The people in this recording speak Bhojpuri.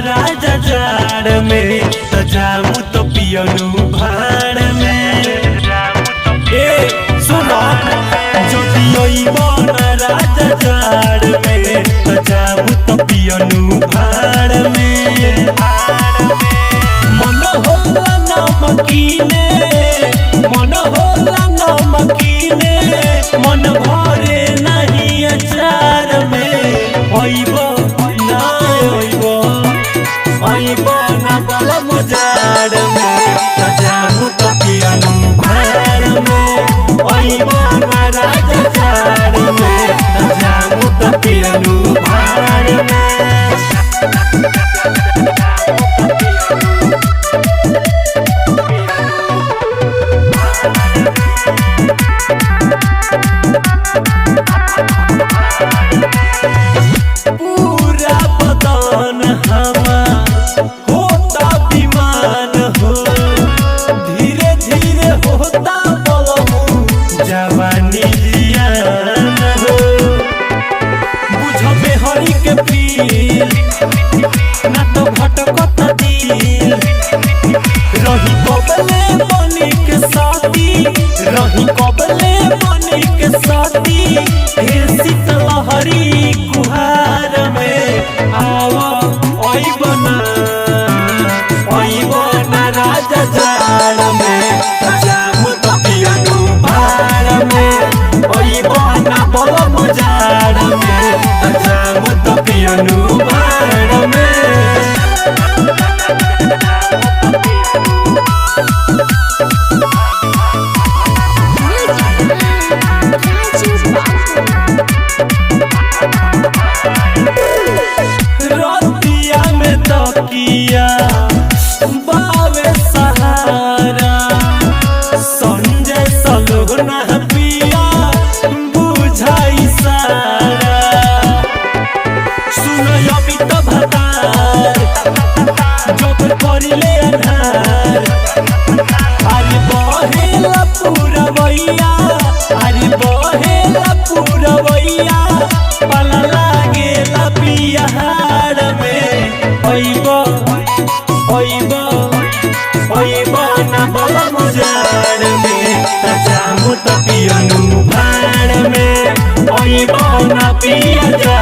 राजा जाड़ में तो जामू तो पियनु भाड़ में। ए सुनो जो राजा जाड़ में तो जामू तो पियनु भाड़ में। मन होला नमकीने मन होला नमकीने मन भरे नहीं अचार में। ना बला मुजाड़ में तो जामू तो पियनु भाड़ में। ना राजा जाड़ में तो जामू तो पियनु भाड़ में। पूरा बदन हमार होता बीमान हो धीरे धीरे होता बलमू जवानी जियान हो। बुझबे हरी के पीर ना तो भटकत दिल। रही कबले बनी के साथी रही कबले बनी के साथी शीतल हरी कुहार में। आवा बना राजा जाड़ में जामू तो पियनु भाड़ में। बना बलम जाड़ में जामू तो पियनु भाड़ में। रतिया में तकिया बावे सहारा संजय सलोना पिया बुझाई सारा। सुनो अमित भतार जब करिले अन्हार। अरे बहेला पूरा वैया अरे बहेला पूरा वैया पला लागेला पियाहार में। ना बला मुजाड़ में तो जामू तो पियनु भाड़ में। ना पिया जा